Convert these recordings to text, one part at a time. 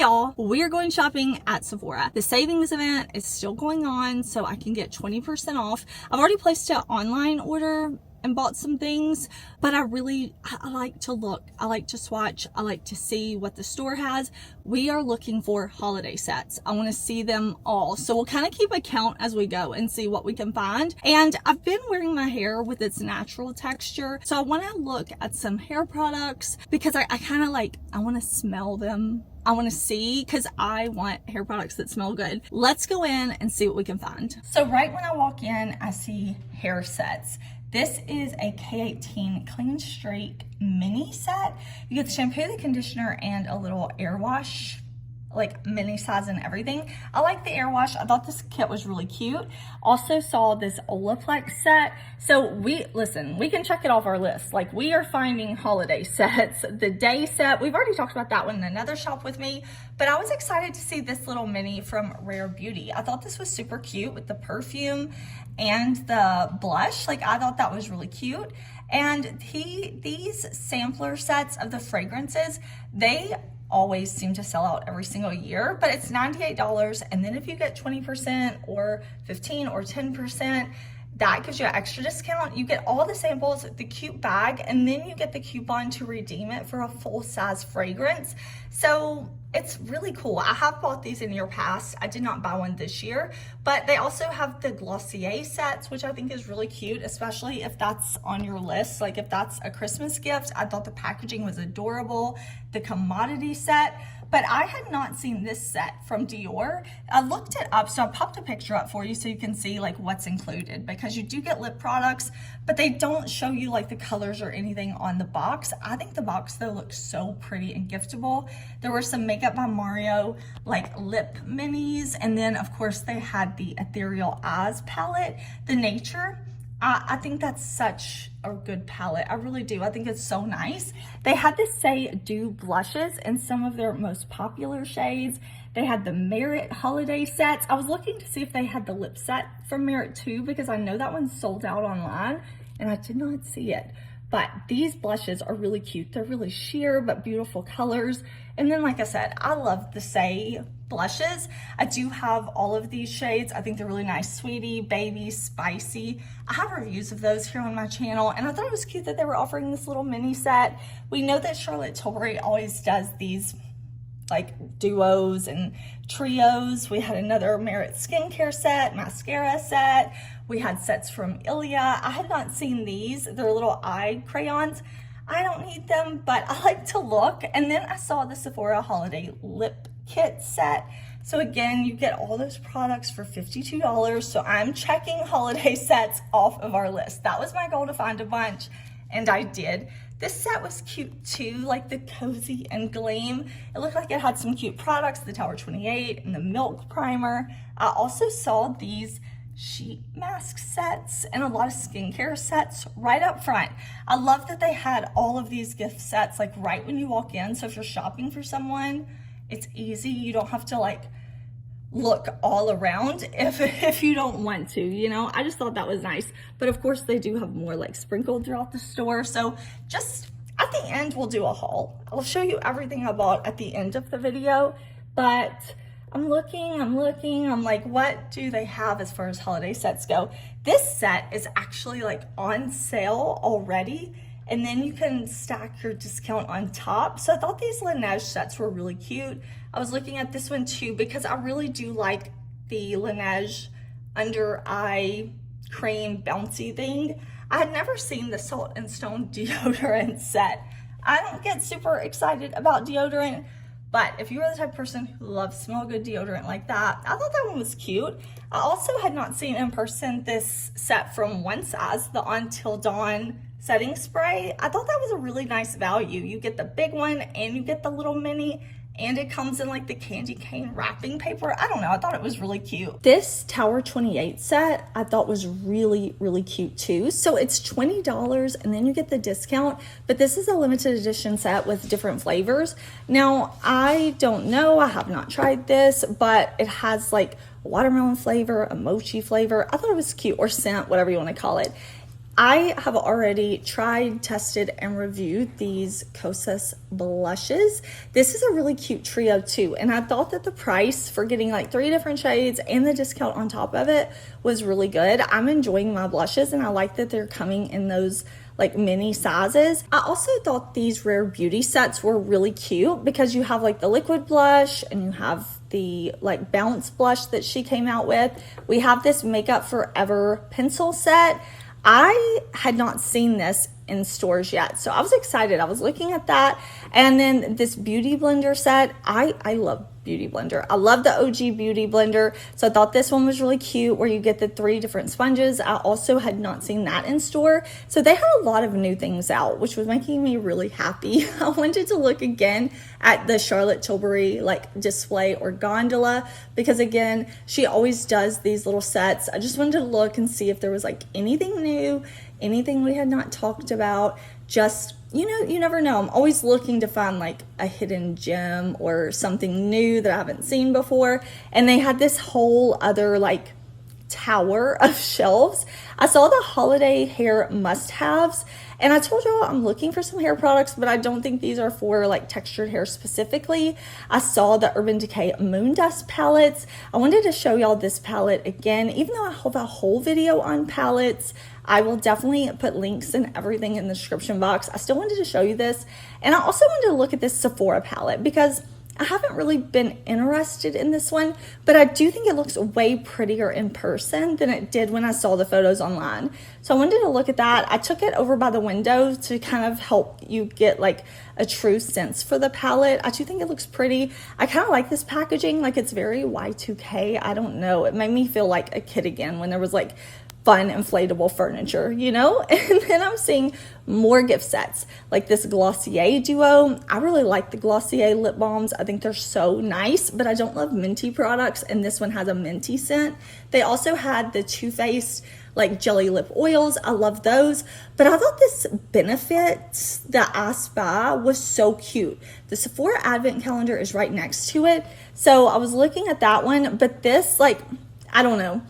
y'all, we are going shopping at Sephora. The savings event is still going on, so I can get 20% off. I've already placed an online order and bought some things, but I like to look, I like to swatch, I like to see what the store has. We are looking for holiday sets. I want to see them all, so we'll kind of keep a count as we go and see what we can find. And I've been wearing my hair with its natural texture, so I want to look at some hair products because I kind of like, I want to smell them. I want to see, because I want hair products that smell good. Let's go in and see what we can find. So right when I walk in, I see hair sets. This is a K18 Clean Streak mini set. You get the shampoo, the conditioner, and a little air wash, like mini size and everything. I like the air wash. I thought this kit was really cute. Also saw this Olaplex set. So we can check it off our list. Like, we are finding holiday sets. The day set, we've already talked about that one in another shop with me, but I was excited to see this little mini from Rare Beauty. I thought this was super cute with the perfume and the blush. Like, I thought that was really cute. And these sampler sets of the fragrances, they always seem to sell out every single year, but it's $98. And then if you get 20% or 15 or 10%, that gives you an extra discount. You get all the samples, the cute bag, and then you get the coupon to redeem it for a full size fragrance. So it's really cool. I have bought these in year past. I did not buy one this year, but they also have the Glossier sets, which I think is really cute, especially if that's on your list. Like, if that's a Christmas gift, I thought the packaging was adorable. The commodity set, but I had not seen this set from Dior. I looked it up, so I popped a picture up for you so you can see like what's included, because you do get lip products, but they don't show you like the colors or anything on the box. I think the box though looks so pretty and giftable. There were some Makeup by Mario like lip minis, and then of course they had the Ethereal Eyes palette, the Nature. I think that's such a good palette. I really do. I think it's so nice. They had the Say Do blushes in some of their most popular shades. They had the Merit holiday sets. I was looking to see if they had the lip set from Merit too, because I know that one's sold out online and I did not see it. But these blushes are really cute. They're really sheer but beautiful colors. And then, like I said, I love the Say blushes. I do have all of these shades. I think they're really nice. Sweetie, Baby, Spicy. I have reviews of those here on my channel, and I thought it was cute that they were offering this little mini set. We know that Charlotte Tilbury always does these like duos and trios. We had another Merit skincare set, mascara set. We had sets from Ilia. I had not seen these. They're little eye crayons. I don't need them, but I like to look. And then I saw the Sephora holiday lip kit set. So again, you get all those products for $52. So I'm checking holiday sets off of our list. That was my goal, to find a bunch, and I did. This set was cute too, like the Cozy and Gleam. It looked like it had some cute products, the Tower 28 and the Milk Primer. I also saw these sheet mask sets and a lot of skincare sets right up front. I love that they had all of these gift sets like right when you walk in. So if you're shopping for someone, it's easy. You don't have to like look all around if you don't want to, you know. I just thought that was nice. But of course they do have more like sprinkled throughout the store. So just at the end, we'll do a haul. I'll show you everything I bought at the end of the video. But I'm looking, I'm like, what do they have as far as holiday sets go? This set is actually like on sale already, and then you can stack your discount on top. So I thought these Laneige sets were really cute. I was looking at this one too, because I really do like the Laneige under eye cream bouncy thing. I had never seen the Salt and Stone deodorant set. I don't get super excited about deodorant, but if you are the type of person who loves smell good deodorant like that, I thought that one was cute. I also had not seen in person this set from One Size, the Until Dawn setting spray. I thought that was a really nice value. You get the big one and you get the little mini, and it comes in like the candy cane wrapping paper. I don't know, I thought it was really cute. This Tower 28 set I thought was really, really cute too. So it's $20 and then you get the discount, but this is a limited edition set with different flavors. Now, I don't know, I have not tried this, but it has like watermelon flavor, a mochi flavor. I thought it was cute, or scent, whatever you want to call it. I have already tried, tested, and reviewed these Kosas blushes. This is a really cute trio too, and I thought that the price for getting like 3 different shades and the discount on top of it was really good. I'm enjoying my blushes, and I like that they're coming in those like mini sizes. I also thought these Rare Beauty sets were really cute because you have like the liquid blush and you have the like bounce blush that she came out with. We have this Makeup Forever pencil set. I had not seen this in stores yet, so I was excited. I was looking at that, and then this Beauty Blender set. I love Beauty Blender. I love the OG Beauty Blender, so I thought this one was really cute where you get the 3 different sponges. I also had not seen that in store, so they had a lot of new things out, which was making me really happy. I wanted to look again at the Charlotte Tilbury like display or gondola because again, she always does these little sets. I just wanted to look and see if there was like anything new, anything we had not talked about. Just, you know, you never know. I'm always looking to find like a hidden gem or something new that I haven't seen before. And they had this whole other like tower of shelves. I saw the holiday hair must-haves, and I told y'all I'm looking for some hair products, but I don't think these are for like textured hair specifically. I saw the Urban Decay Moon Dust palettes. I wanted to show y'all this palette again, even though I have a whole video on palettes. I will definitely put links and everything in the description box. I still wanted to show you this, and I also wanted to look at this Sephora palette because I haven't really been interested in this one, but I do think it looks way prettier in person than it did when I saw the photos online. So I wanted to look at that. I took it over by the window to kind of help you get like a true sense for the palette. I do think it looks pretty. I kind of like this packaging. Like it's very Y2K. I don't know. It made me feel like a kid again when there was like fun inflatable furniture, you know? And then I'm seeing more gift sets like this Glossier duo. I really like the Glossier lip balms. I think they're so nice, but I don't love minty products, and this one has a minty scent. They also had the Too Faced like jelly lip oils. I love those, but I thought this Benefit that I Spy was so cute. The Sephora advent calendar is right next to it, so I was looking at that one, but this, like, I don't know.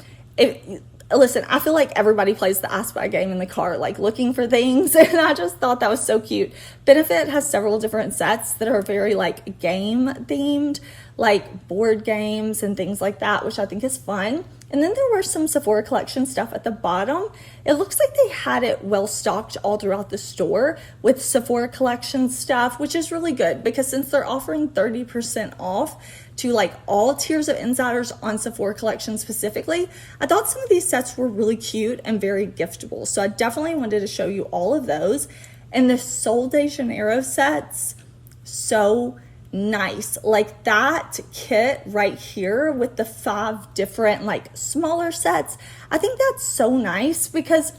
Listen, I feel like everybody plays the I Spy game in the car, like looking for things, and I just thought that was so cute. Benefit has several different sets that are very like game themed, like board games and things like that, which I think is fun. And then there were some Sephora collection stuff at the bottom. It looks like they had it well stocked all throughout the store with Sephora collection stuff, which is really good because since they're offering 30% off to like all tiers of insiders on Sephora collection specifically, I thought some of these sets were really cute and very giftable. So I definitely wanted to show you all of those. And the Sol de Janeiro sets, so nice. Like that kit right here with the 5 different like smaller sets, I think that's so nice because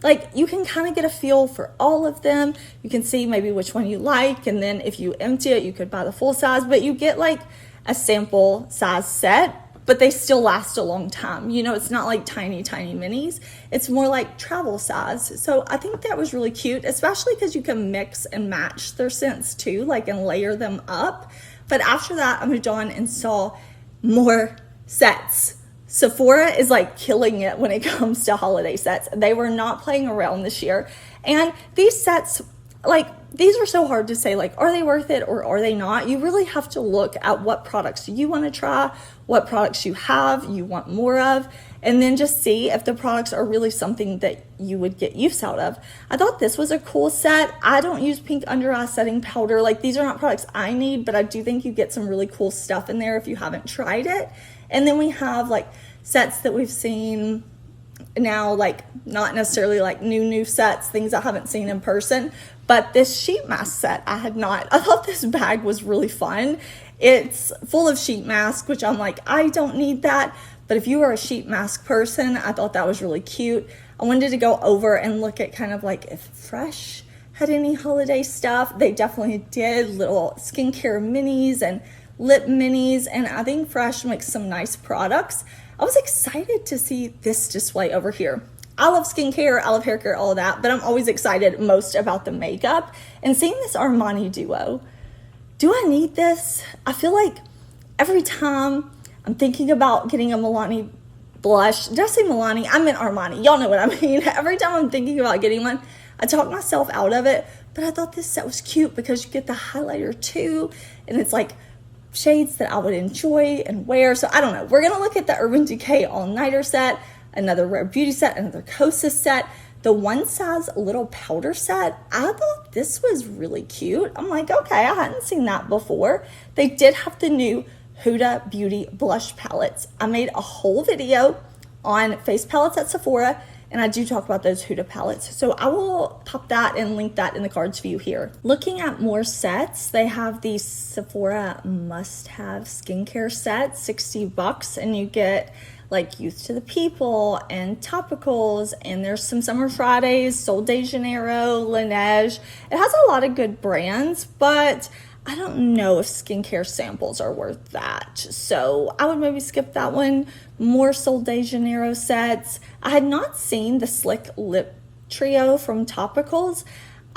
like you can kind of get a feel for all of them. You can see maybe which one you like, and then if you empty it you could buy the full size, but you get like a sample size set, but they still last a long time. You know, it's not like tiny minis. It's more like travel size. So I think that was really cute, especially because you can mix and match their scents too, like, and layer them up. But after that, I moved on and saw more sets. Sephora is like killing it when it comes to holiday sets. They were not playing around this year. And these sets, like, these are so hard to say, like, are they worth it or are they not? You really have to look at what products you want to try, what products you have, you want more of, and then just see if the products are really something that you would get use out of. I thought this was a cool set. I don't use pink under eye setting powder. Like, these are not products I need, but I do think you get some really cool stuff in there if you haven't tried it. And then we have like sets that we've seen now, like not necessarily like new sets, things I haven't seen in person, but this sheet mask set I thought this bag was really fun. It's full of sheet masks, which I'm like, I don't need that, but if you are a sheet mask person, I thought that was really cute. I wanted to go over and look at kind of like if Fresh had any holiday stuff. They definitely did, little skincare minis and lip minis, and I think Fresh makes some nice products. I was excited to see this display over here. I love skincare, I love hair care, all of that, but I'm always excited most about the makeup and seeing this Armani duo. Do I need this? I feel like every time I'm thinking about getting a Milani blush. Did I say Milani? I meant Armani. Y'all know what I mean. Every time I'm thinking about getting one, I talk myself out of it. But I thought this set was cute because you get the highlighter too. And it's like shades that I would enjoy and wear. So I don't know. We're going to look at the Urban Decay All-Nighter set, another Rare Beauty set, another Kosas set, the One Size Little Powder set. I thought this was really cute. I'm like, okay, I hadn't seen that before. They did have the new Huda Beauty blush palettes. I made a whole video on face palettes at Sephora, and I do talk about those Huda palettes. So I will pop that and link that in the cards for you here. Looking at more sets, they have the Sephora must-have skincare set, $60, and you get like Youth to the People and topicals, and there's some Summer Fridays, Sol de Janeiro, Laneige. It has a lot of good brands, but I don't know if skincare samples are worth that. So I would maybe skip that one. More Sol de Janeiro sets. I had not seen the Slick Lip Trio from Topicals.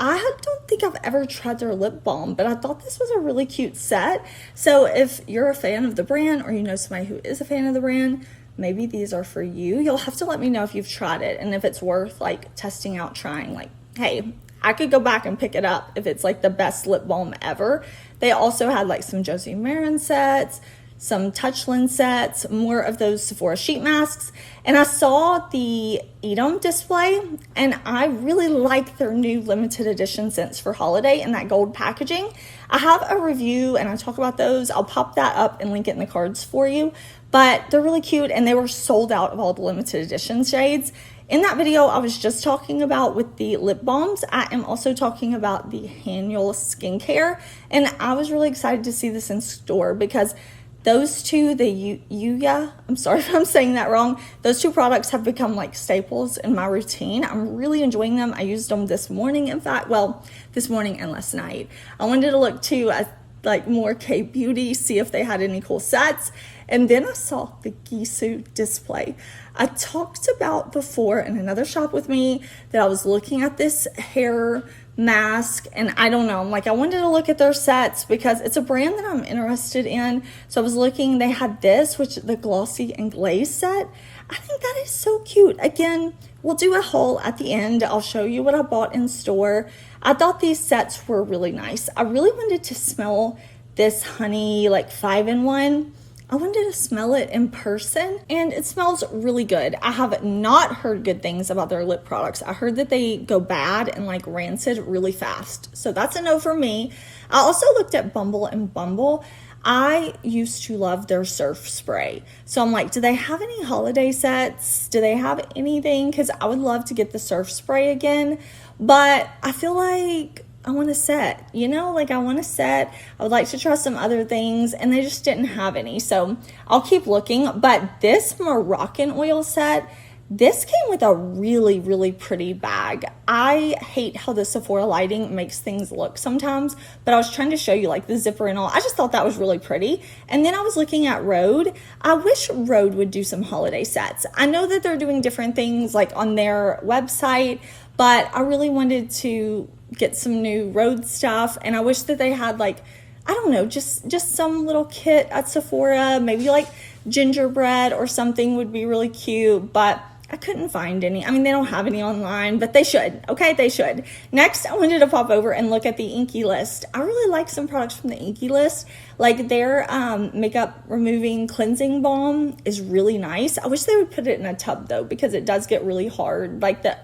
I don't think I've ever tried their lip balm, but I thought this was a really cute set. So if you're a fan of the brand, or you know somebody who is a fan of the brand, maybe these are for you. You'll have to let me know if you've tried it and if it's worth like testing out, trying. Like, hey, I could go back and pick it up if it's like the best lip balm ever. They also had like some Josie Maran sets, some Touchland sets, more of those Sephora sheet masks. And I saw the Edom display, and I really like their new limited edition scents for holiday and that gold packaging. I have a review and I talk about those. I'll pop that up and link it in the cards for you. But they're really cute, and they were sold out of all the limited edition shades. In that video I was just talking about with the lip balms, I am also talking about the Haniel skincare, and I was really excited to see this in store because those two, the Yuya, I'm sorry if I'm saying that wrong, those two products have become like staples in my routine. I'm really enjoying them. I used them this morning, in fact, well, this morning and last night. I wanted to look too at like more K-Beauty, see if they had any cool sets. And then I saw the Gisou display. I talked about before in another shop with me that I was looking at this hair mask, and I don't know, I'm like, I wanted to look at their sets because it's a brand that I'm interested in. So I was looking, they had this, which the glossy and glaze set. I think that is so cute. Again, we'll do a haul at the end. I'll show you what I bought in store. I thought these sets were really nice. I really wanted to smell this honey like 5-in-1. I wanted to smell it in person, and it smells really good. I have not heard good things about their lip products. I heard that they go bad and like rancid really fast. So that's a no for me. I also looked at Bumble and Bumble. I used to love their surf spray. So I'm like, do they have any holiday sets? Do they have anything? Because I would love to get the surf spray again. But I feel like I want a set, you know, like I want a set. I would like to try some other things, and they just didn't have any. So I'll keep looking. But this Moroccan oil set, this came with a really, really pretty bag. I hate how the Sephora lighting makes things look sometimes, but I was trying to show you like the zipper and all. I just thought that was really pretty. And then I was looking at Rhode. I wish Rhode would do some holiday sets. I know that they're doing different things like on their website, but I really wanted to get some new Rhode stuff, and I wish that they had like, I don't know, just some little kit at Sephora, maybe like gingerbread or something would be really cute, but I couldn't find any. I mean, they don't have any online, but they should. Okay, they should. Next, I wanted to pop over and look at the Inky List. I really like some products from the Inky List. Like their makeup removing cleansing balm is really nice. I wish they would put it in a tub though, because it does get really hard. Like the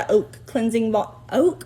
oat cleansing balm. The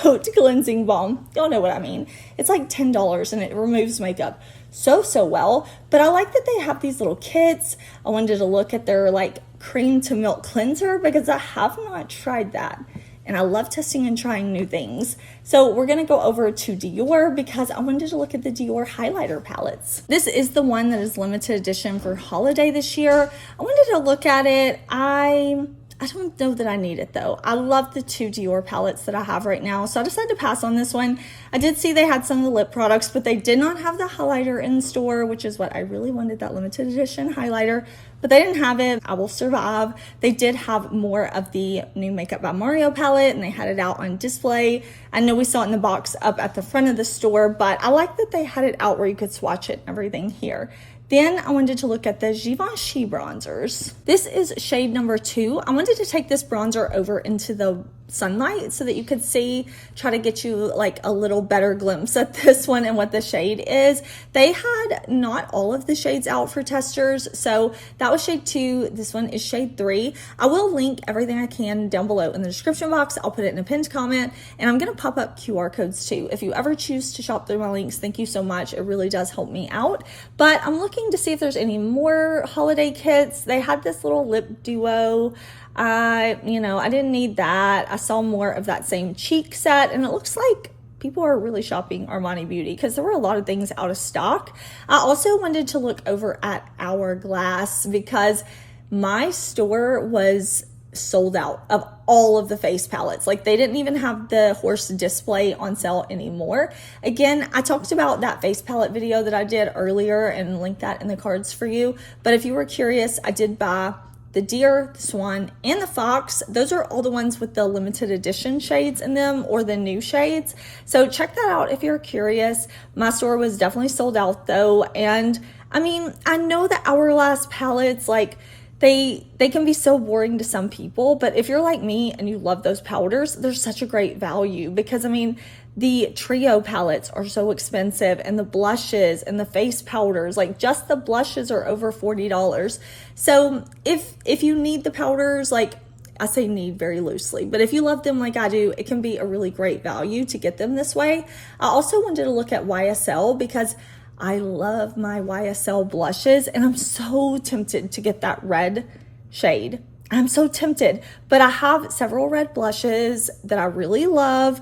oat cleansing balm. Y'all know what I mean. It's like $10 and it removes makeup so well. But I like that they have these little kits. I wanted to look at their like cream to milk cleanser because I have not tried that. And I love testing and trying new things. So we're going to go over to Dior because I wanted to look at the Dior highlighter palettes. This is the one that is limited edition for holiday this year. I wanted to look at it. I don't know that I need it though. I love the two Dior palettes that I have right now, so I decided to pass on this one. I did see they had some of the lip products, but they did not have the highlighter in store, which is what I really wanted, that limited edition highlighter but they didn't have it. I Will Survive. They did have more of the new Makeup by Mario palette, and they had it out on display. I know we saw it in the box up at the front of the store, but I like that they had it out where you could swatch it and everything here. Then I wanted to look at the Givenchy bronzers. This is shade number 2. I wanted to take this bronzer over into the sunlight so that you could see, try to get you like a little better glimpse at this one and what the shade is. They had not all of the shades out for testers, so that was shade 2. This one is shade 3. I will link everything I can down below in the description box. I'll put it in a pinned comment, and I'm gonna pop up QR codes too. If you ever choose to shop through my links, thank you so much. It really does help me out. But I'm looking to see if there's any more holiday kits. They had this little lip duo. I didn't need that. I saw more of that same cheek set, and it looks like people are really shopping Armani Beauty because there were a lot of things out of stock. I also wanted to look over at Hourglass because my store was sold out of all of the face palettes. Like, they didn't even have the horse display on sale anymore. Again, I talked about that face palette video that I did earlier and linked that in the cards for you. But if you were curious, I did buy the deer, the swan, and the fox. Those are all the ones with the limited edition shades in them, or the new shades. So check that out if you're curious. My store was definitely sold out though. And I mean, I know the Hourglass palettes, like, they can be so boring to some people, but if you're like me and you love those powders, they're such a great value because, I mean, the trio palettes are so expensive, and the blushes and the face powders, like just the blushes are over $40. So if you need the powders, like, I say need very loosely, but if you love them like I do, it can be a really great value to get them this way. I also wanted to look at YSL because I love my YSL blushes, and I'm so tempted to get that red shade. I'm so tempted, but I have several red blushes that I really love,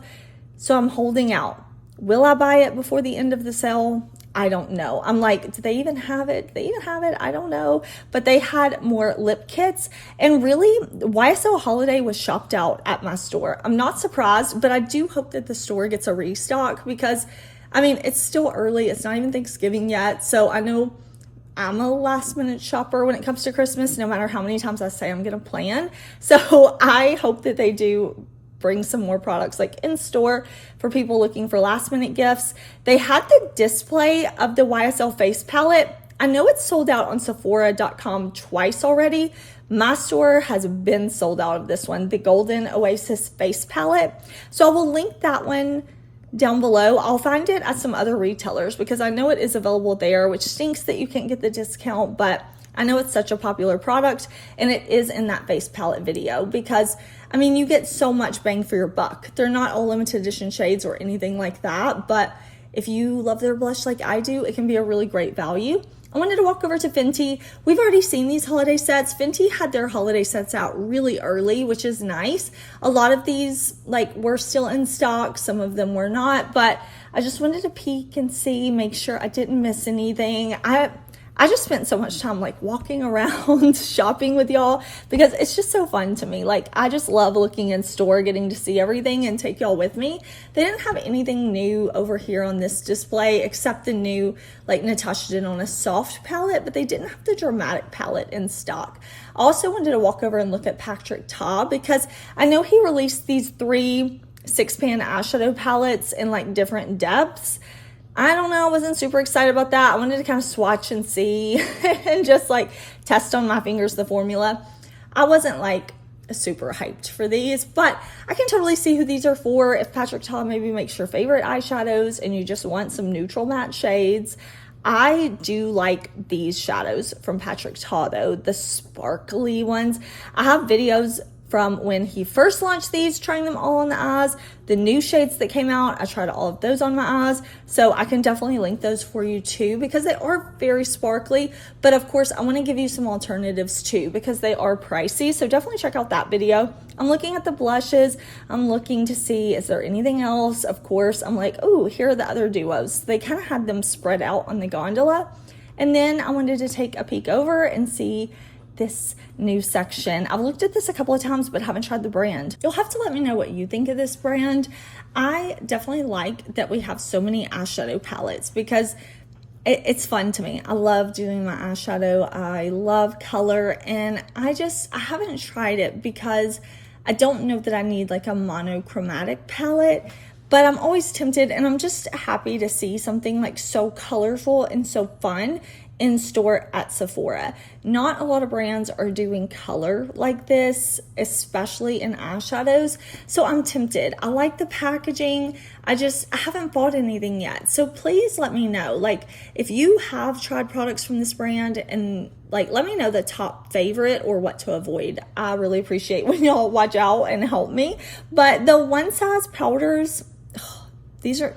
so I'm holding out. Will I buy it before the end of the sale? I don't know. I'm like, do they even have it? Do they even have it? I don't know. But they had more lip kits, and really, YSL Holiday was shopped out at my store. I'm not surprised, but I do hope that the store gets a restock because, I mean, it's still early. It's not even Thanksgiving yet. So I know I'm a last minute shopper when it comes to Christmas, no matter how many times I say I'm going to plan. So I hope that they do bring some more products like in store for people looking for last minute gifts. They had the display of the YSL face palette. I know it's sold out on Sephora.com twice already. My store has been sold out of this one, the Golden Oasis face palette. So I will link that one down below. I'll find it at some other retailers because I know it is available there, which stinks that you can't get the discount, but I know it's such a popular product, and it is in that face palette video because, I mean, you get so much bang for your buck. They're not all limited edition shades or anything like that, but if you love their blush like I do, it can be a really great value. I wanted to walk over to Fenty. We've already seen these holiday sets. Fenty had their holiday sets out really early, which is nice. A lot of these, like, were still in stock. Some of them were not, but I just wanted to peek and see, make sure I didn't miss anything. I just spent so much time like walking around shopping with y'all because it's just so fun to me. Like, I just love looking in store, getting to see everything and take y'all with me. They didn't have anything new over here on this display except the new, like, Natasha Denona soft palette, but they didn't have the dramatic palette in stock. I also wanted to walk over and look at Patrick Ta because I know he released these 3 6-pan eyeshadow palettes in like different depths. I don't know, I wasn't super excited about that. I wanted to kind of swatch and see and just like test on my fingers the formula. I wasn't like super hyped for these, but I can totally see who these are for. If Patrick Ta maybe makes your favorite eyeshadows and you just want some neutral matte shades. I do like these shadows from Patrick Ta though, the sparkly ones. I have videos from when he first launched these, trying them all on the eyes. The new shades that came out, I tried all of those on my eyes. So I can definitely link those for you too because they are very sparkly. But of course, I want to give you some alternatives too because they are pricey. So definitely check out that video. I'm looking at the blushes. I'm looking to see, is there anything else? Of course, I'm like, oh, here are the other duos. They kind of had them spread out on the gondola. And then I wanted to take a peek over and see this new section. I've looked at this a couple of times but haven't tried the brand. You'll have to let me know what you think of this brand. I definitely like that we have so many eyeshadow palettes because it's fun to me. I love doing my eyeshadow. I love color, and I haven't tried it because I don't know that I need like a monochromatic palette, but I'm always tempted, and I'm just happy to see something like so colorful and so fun in store at Sephora. Not a lot of brands are doing color like this, especially in eyeshadows, so I'm tempted. I like the packaging. I haven't bought anything yet, so please let me know, like, if you have tried products from this brand, and like, let me know the top favorite or what to avoid. I really appreciate when y'all watch out and help me. But the one size powders, these are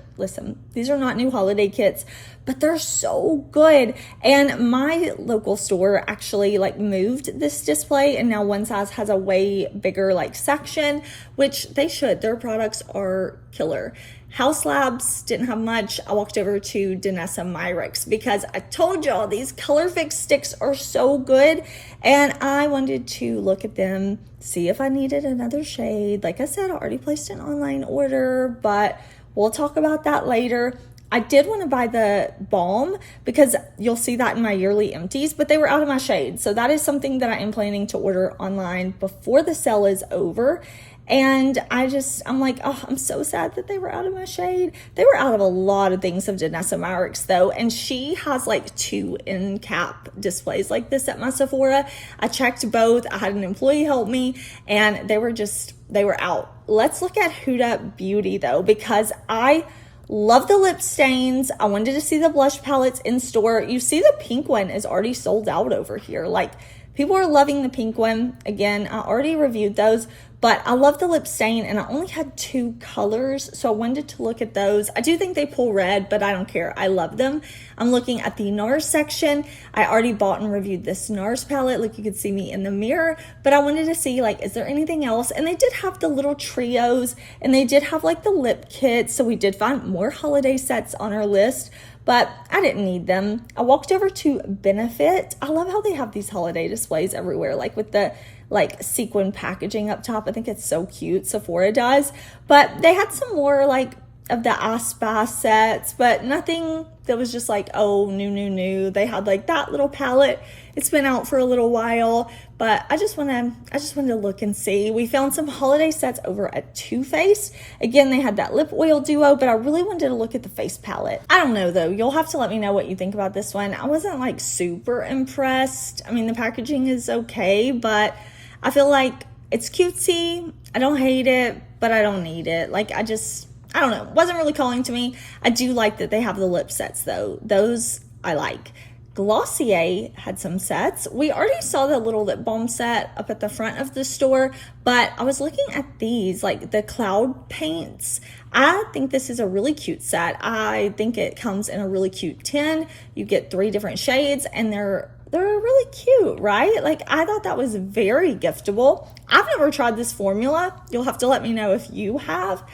not new holiday kits, but they're so good. And my local store actually like moved this display, and now one size has a way bigger like section, which they should. Their products are killer. House Labs didn't have much. I walked over to Danessa Myricks because I told y'all these Color Fix sticks are so good, and I wanted to look at them, see if I needed another shade. Like I said, I already placed an online order, but we'll talk about that later. I did want to buy the balm because you'll see that in my yearly empties, but they were out of my shade. So that is something that I am planning to order online before the sale is over. And I'm like, oh, I'm so sad that they were out of my shade. They were out of a lot of things of Danessa Myricks though. And she has like 2 end cap displays like this at my Sephora. I checked both. I had an employee help me, and they were out. Let's look at Huda Beauty though, because I love the lip stains. I wanted to see the blush palettes in store. You see the pink one is already sold out over here. Like, people are loving the pink one. Again, I already reviewed those, but I love the lip stain, and I only had 2 colors, so I wanted to look at those. I do think they pull red, but I don't care. I love them. I'm looking at the NARS section. I already bought and reviewed this NARS palette. Like, you could see me in the mirror, but I wanted to see, like, is there anything else? And they did have the little trios, and they did have, like, the lip kits, so we did find more holiday sets on our list, but I didn't need them. I walked over to Benefit. I love how they have these holiday displays everywhere, like with the like sequin packaging up top. I think it's so cute. Sephora does. But they had some more like of the Aspah sets, but nothing that was just like, oh, new. They had like that little palette. It's been out for a little while, but I just wanted to look and see. We found some holiday sets over at Too Faced. Again, they had that lip oil duo, but I really wanted to look at the face palette. I don't know though. You'll have to let me know what you think about this one. I wasn't like super impressed. I mean, the packaging is okay, but I feel like it's cutesy. I don't hate it, but I don't need it. Like, I don't know. It wasn't really calling to me. I do like that they have the lip sets though. Those I like. Glossier had some sets. We already saw the little lip balm set up at the front of the store, but I was looking at these, like the cloud paints. I think this is a really cute set. I think it comes in a really cute tin. You get 3 different shades, and they're really cute, right? Like, I thought that was very giftable. I've never tried this formula. You'll have to let me know if you have.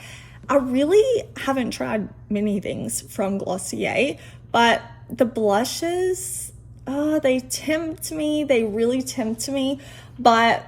I really haven't tried many things from Glossier, but the blushes, they tempt me. They really tempt me, but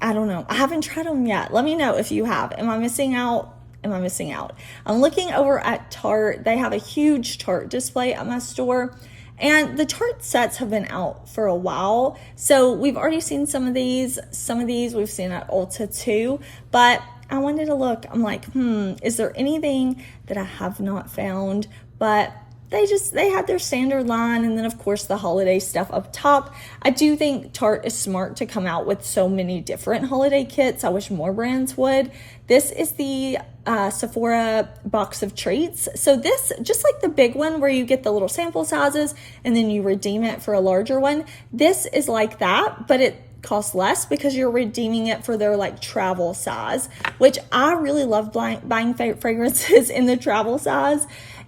I don't know. I haven't tried them yet. Let me know if you have. Am I missing out? I'm looking over at Tarte. They have a huge Tarte display at my store, and the Tarte sets have been out for a while. So we've already seen some of these. Some of these we've seen at Ulta too, but I wanted to look. I'm like, is there anything that I have not found? But they had their standard line, and then of course the holiday stuff up top. I do think Tarte is smart to come out with so many different holiday kits. I wish more brands would. This is the Sephora box of treats. So this, just like the big one where you get the little sample sizes and then you redeem it for a larger one, this is like that, but it costs less because you're redeeming it for their like travel size, which I really love buying fragrances in the travel size.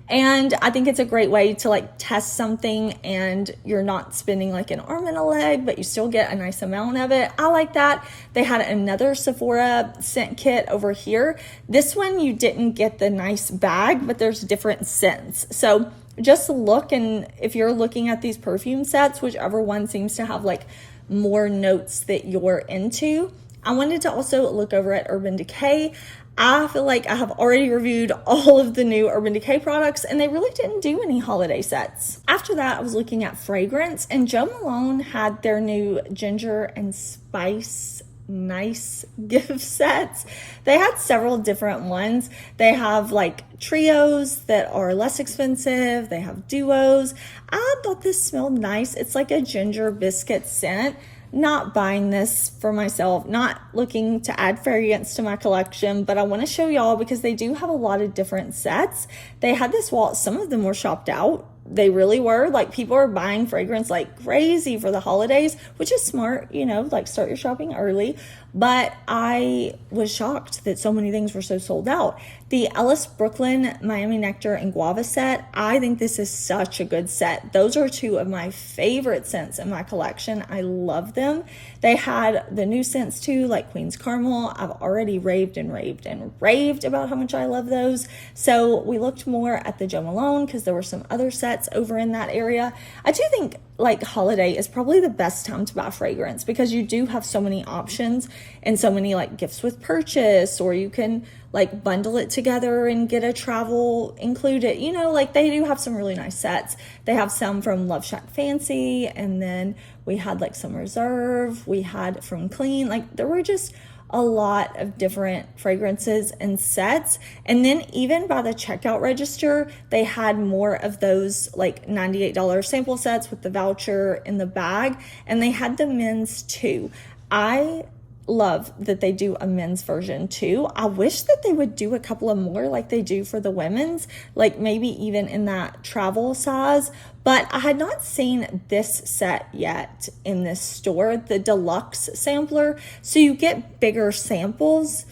And I think it's a great way to like test something, and you're not spending like an arm and a leg, but you still get a nice amount of it. I like that. They had another Sephora scent kit over here. This one you didn't get the nice bag, but there's different scents. So just look, and if you're looking at these perfume sets, whichever one seems to have like more notes that you're into. I wanted to also look over at Urban Decay. I feel like I have already reviewed all of the new Urban Decay products, and they really didn't do any holiday sets. After that, I was looking at fragrance, and Jo Malone had their new Ginger and Spice nice gift sets. They had several different ones. They have like trios that are less expensive. They have duos. I thought this smelled nice. It's like a ginger biscuit scent. Not buying this for myself, not looking to add fragrance to my collection, but I want to show y'all because they do have a lot of different sets. They had this wall, some of them were shopped out. They really were. Like, people are buying fragrance like crazy for the holidays, which is smart, you know, like start your shopping early. But I was shocked that so many things were so sold out. The Ellis Brooklyn Miami Nectar and Guava set, I think this is such a good set. Those are two of my favorite scents in my collection. I love them. They had the new scents too, like Queen's Caramel. I've already raved and raved and raved about how much I love those. So we looked more at the Jo Malone because there were some other sets over in that area. I do think like holiday is probably the best time to buy fragrance because you do have so many options and so many like gifts with purchase, or you can like bundle it together and get a travel included. You know, like they do have some really nice sets. They have some from Love Shack Fancy, and then we had like some Reserve, we had from Clean. Like there were just a lot of different fragrances and sets. And then even by the checkout register, they had more of those like $98 sample sets with the voucher in the bag, and they had the men's too. I love that they do a men's version too. I wish that they would do a couple of more like they do for the women's, like maybe even in that travel size. But I had not seen this set yet in this store, the deluxe sampler. So you get bigger samples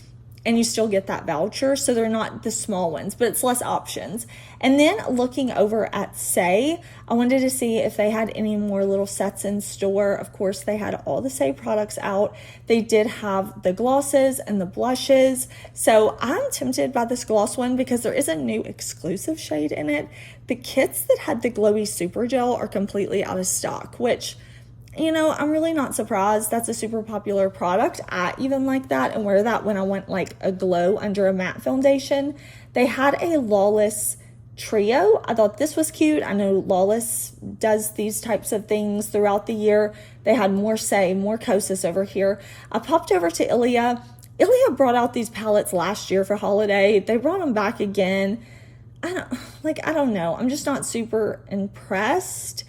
and you still get that voucher. So they're not the small ones, but it's less options. And then looking over at Say, I wanted to see if they had any more little sets in store. Of course, they had all the Say products out. They did have the glosses and the blushes. So I'm tempted by this gloss one because there is a new exclusive shade in it. The kits that had the glowy super gel are completely out of stock, which, you know, I'm really not surprised. That's a super popular product. I even like that and wear that when I want like a glow under a matte foundation. They had a Lawless trio. I thought this was cute. I know Lawless does these types of things throughout the year. They had more Say, more Kosas over here. I popped over to Ilia. Ilia brought out these palettes last year for holiday. They brought them back again. I don't know. I'm just not super impressed.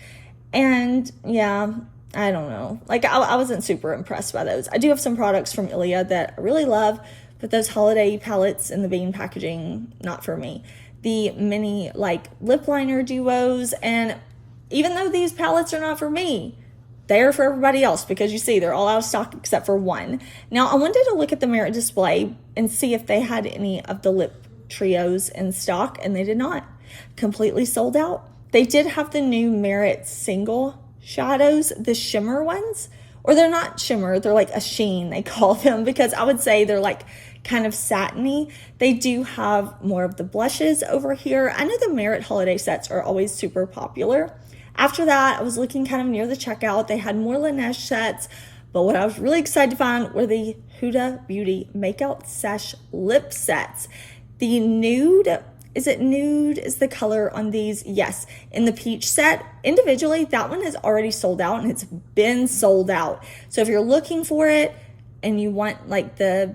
And yeah, I don't know. Like I wasn't super impressed by those. I do have some products from Ilia that I really love, but those holiday palettes in the bean packaging, not for me. The mini like lip liner duos, and even though these palettes are not for me, they're for everybody else because you see they're all out of stock except for one. Now I wanted to look at the Merit display and see if they had any of the lip trios in stock, and they did not. Completely sold out. They did have the new Merit single shadows, the shimmer ones, or they're not shimmer, they're like a sheen, they call them, because I would say they're like kind of satiny. They do have more of the blushes over here. I know the Merit holiday sets are always super popular. After that, I was looking kind of near the checkout. They had more Laneige sets, but what I was really excited to find were the Huda Beauty Makeout Sesh lip sets. The nude, is it nude is the color on these? Yes, in the peach set. Individually, that one is already sold out and it's been sold out. So if you're looking for it and you want like the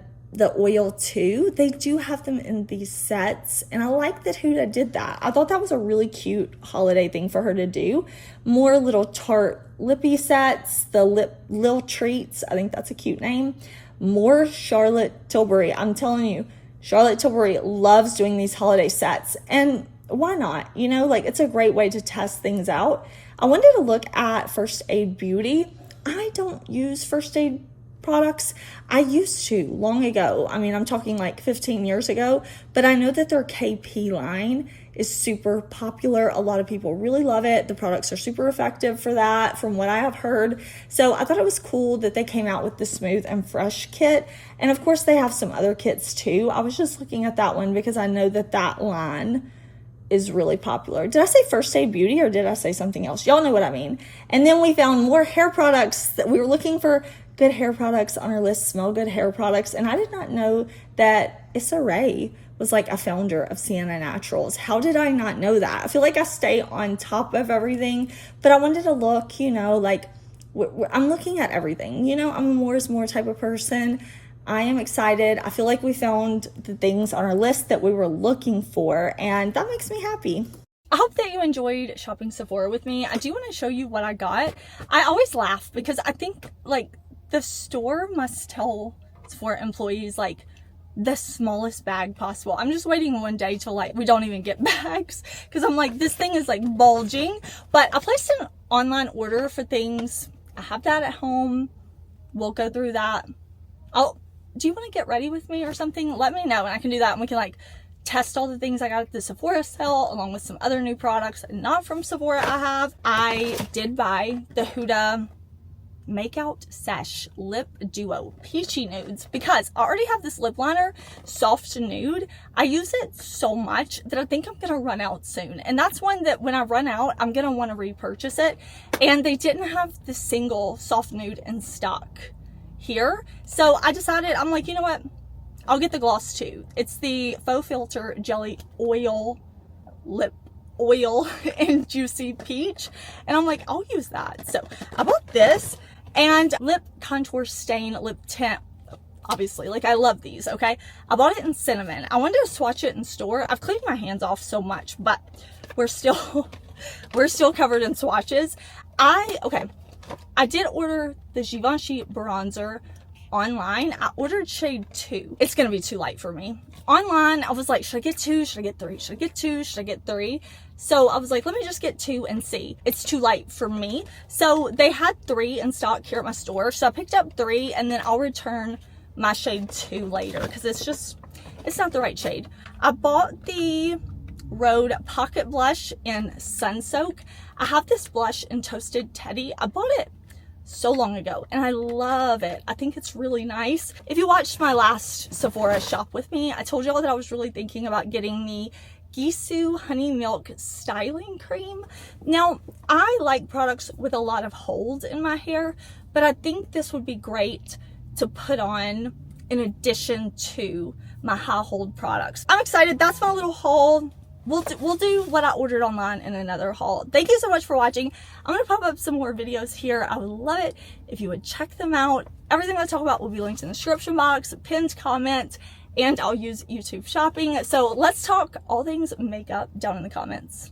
oil too, they do have them in these sets. And I like that Huda did that. I thought that was a really cute holiday thing for her to do. More little Tarte lippy sets, the Lil Treats, I think that's a cute name. More Charlotte Tilbury. I'm telling you, Charlotte Tilbury loves doing these holiday sets, and why not? You know, like it's a great way to test things out. I wanted to look at First Aid Beauty. I don't use First Aid products. I used to long ago. I mean, I'm talking like 15 years ago, but I know that their KP line is super popular. A lot of people really love it. The products are super effective for that, from what I have heard. So I thought it was cool that they came out with the Smooth and Fresh kit. And of course, they have some other kits too. I was just looking at that one because I know that that line is really popular. Did I say First Aid Beauty or did I say something else? Y'all know what I mean. And then we found more hair products that we were looking for. Good hair products on our list, smell good hair products. And I did not know that Issa Rae was like a founder of Sienna Naturals. How did I not know that? I feel like I stay on top of everything, but I wanted to look, you know, like I'm looking at everything. You know, I'm a more is more type of person. I am excited. I feel like we found the things on our list that we were looking for, and that makes me happy. I hope that you enjoyed shopping Sephora with me. I do want to show you what I got. I always laugh because I think like the store must tell Sephora employees like the smallest bag possible. I'm just waiting one day till like we don't even get bags because I'm like, this thing is like bulging. But I placed an online order for things. I have that at home. We'll go through that. Do you want to get ready with me or something? Let me know and I can do that, and we can like test all the things I got at the Sephora sale along with some other new products not from Sephora. I did buy the Huda Makeout Sesh Lip Duo Peachy Nudes because I already have this lip liner, Soft Nude. I use it so much that I think I'm gonna run out soon, and that's one that when I run out I'm gonna want to repurchase it, and they didn't have the single Soft Nude in stock here, so I decided, I'm like, you know what, I'll get the gloss too. It's the Faux Filter Jelly Oil Lip Oil and Juicy Peach, and I'm like, I'll use that. So I bought this, and lip contour stain lip tint, obviously, like I love these. Okay, I bought it in cinnamon. I wanted to swatch it in store. I've cleaned my hands off so much, but we're still covered in swatches. I did order the Givenchy bronzer online. I ordered shade 2. It's gonna be too light for me. Online, I was like, should I get 2? Should I get 3? Should I get 2? Should I get 3? So I was like, let me just get 2 and see. It's too light for me. So they had 3 in stock here at my store. So I picked up 3, and then I'll return my shade 2 later because it's not the right shade. I bought the Rhode Pocket Blush in Sun Soak. I have this blush in Toasted Teddy. I bought it so long ago and I love it. I think it's really nice. If you watched my last Sephora shop with me, I told y'all that I was really thinking about getting the Gisou Honey Milk Styling Cream. Now, I like products with a lot of hold in my hair, but I think this would be great to put on in addition to my high hold products. I'm excited. That's my little haul. We'll do what I ordered online in another haul. Thank you so much for watching. I'm going to pop up some more videos here. I would love it if you would check them out. Everything I talk about will be linked in the description box, pinned comment, and I'll use YouTube shopping. So let's talk all things makeup down in the comments.